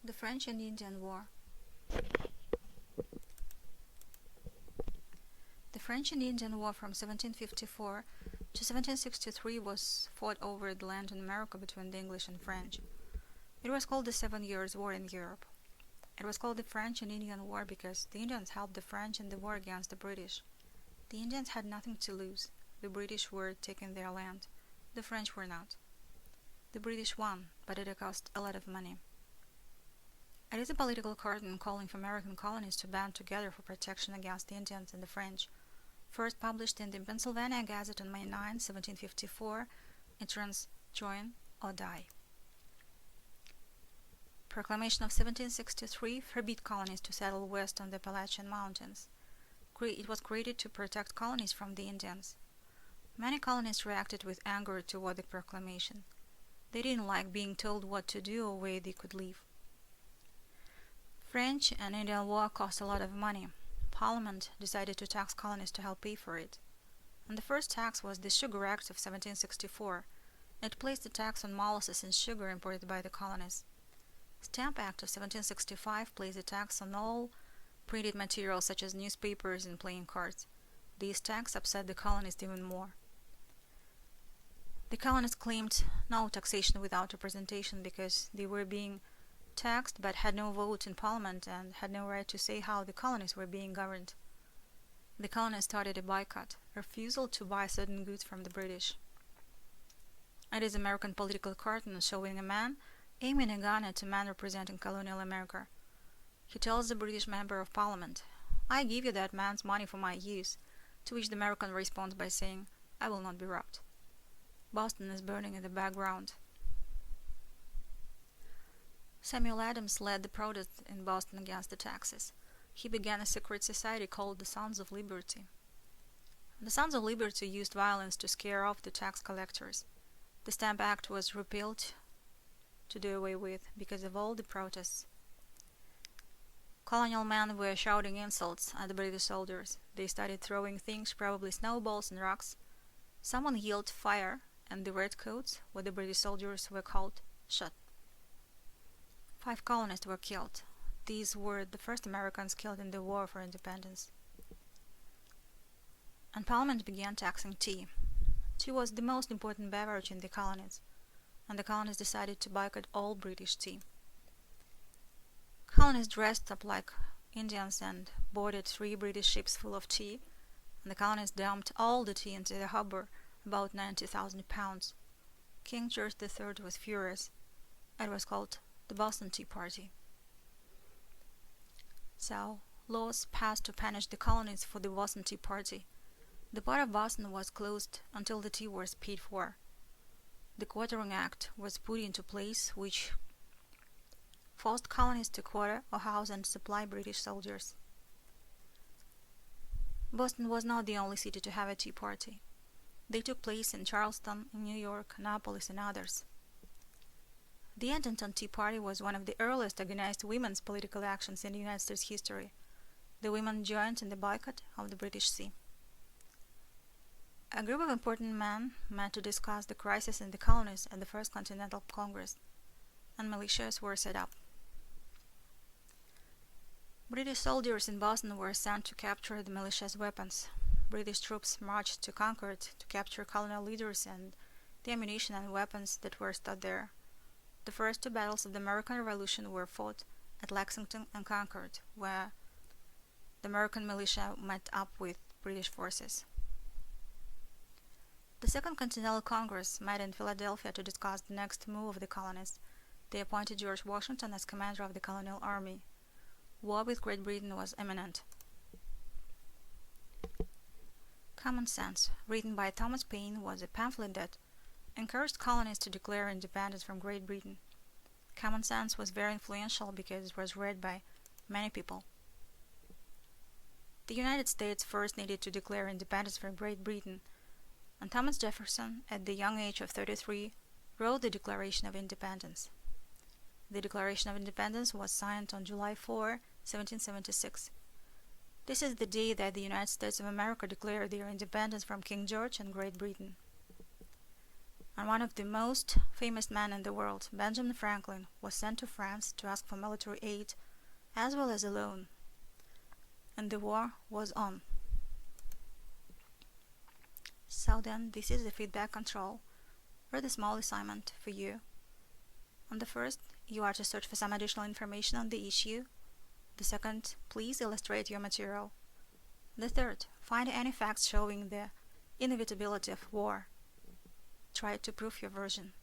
The French and Indian War. The French and Indian War from 1754 to 1763 was fought over the land in America between the English and French. It was called the 7 Years' War in Europe. It was called the French and Indian War because the Indians helped the French in the war against the British. The Indians had nothing to lose. The British were taking their land. The French were not. The British won, but it cost a lot of money. It is a political cartoon calling for American colonies to band together for protection against the Indians and the French. First published in the Pennsylvania Gazette on May 9, 1754, Eng&trans, join or die. Proclamation of 1763 forbid colonies to settle west on the Appalachian Mountains. It was created to protect colonies from the Indians. Many colonists reacted with anger toward the proclamation. They didn't like being told what to do or where they could live. French and Indian War cost a lot of money. Parliament decided to tax colonies to help pay for it. And the first tax was the Sugar Act of 1764. It placed a tax on molasses and sugar imported by the colonies. Stamp Act of 1765 placed a tax on all printed materials such as newspapers and playing cards. These taxes upset the colonists even more. The colonists claimed no taxation without representation because they were being taxed but had no vote in Parliament and had no right to say how the colonies were being governed. The colonists started a boycott, refusal to buy certain goods from the British. It is an American political cartoon showing a man aiming a gun at a man representing colonial America. He tells the British member of Parliament, "I give you that man's money for my use," to which the American responds by saying, "I will not be robbed." Boston is burning in the background. Samuel Adams led the protests in Boston against the taxes. He began a secret society called the Sons of Liberty. The Sons of Liberty used violence to scare off the tax collectors. The Stamp Act was repealed to do away with because of all the protests. Colonial men were shouting insults at the British soldiers. They started throwing things, probably snowballs and rocks. Someone yelled fire, and the redcoats, what the British soldiers were called, shot. 5 colonists were killed. These were the first Americans killed in the War for Independence. And Parliament began taxing tea. Tea was the most important beverage in the colonies, and the colonists decided to boycott all British tea. Colonists dressed up like Indians and boarded 3 British ships full of tea, and the colonists dumped all the tea into the harbor, about 90,000 pounds. King George III was furious. It was called the Boston Tea Party. So, laws passed to punish the colonies for the Boston Tea Party. The port of Boston was closed until the tea was paid for. The Quartering Act was put into place, which forced colonies to quarter or house and supply British soldiers. Boston was not the only city to have a tea party. They took place in Charleston, in New York, Annapolis, and others. The Eng&trans Tea Party was one of the earliest organized women's political actions in United States history. The women joined in the boycott of the British Sea. A group of important men met to discuss the crisis in the colonies at the First Continental Congress, and militias were set up. British soldiers in Boston were sent to capture the militia's weapons. British troops marched to Concord to capture colonial leaders and the ammunition and weapons that were stored there. The first 2 battles of the American Revolution were fought at Lexington and Concord, where the American militia met up with British forces. The Second Continental Congress met in Philadelphia to discuss the next move of the colonists. They appointed George Washington as commander of the colonial army. War with Great Britain was imminent. Common Sense, written by Thomas Paine, was a pamphlet that encouraged colonies to declare independence from Great Britain. Common Sense was very influential because it was read by many people. The United States first needed to declare independence from Great Britain, and Thomas Jefferson, at the young age of 33, wrote the Declaration of Independence. The Declaration of Independence was signed on July 4, 1776. This is the day that the United States of America declared their independence from King George and Great Britain. and one of the most famous men in the world, Benjamin Franklin, was sent to France to ask for military aid as well as a loan. And the war was on. So then, this is the feedback control, or the small assignment for you. On the first, you are to search for some additional information on the issue. The second, please illustrate your material. The third, find any facts showing the inevitability of war. Try to prove your version.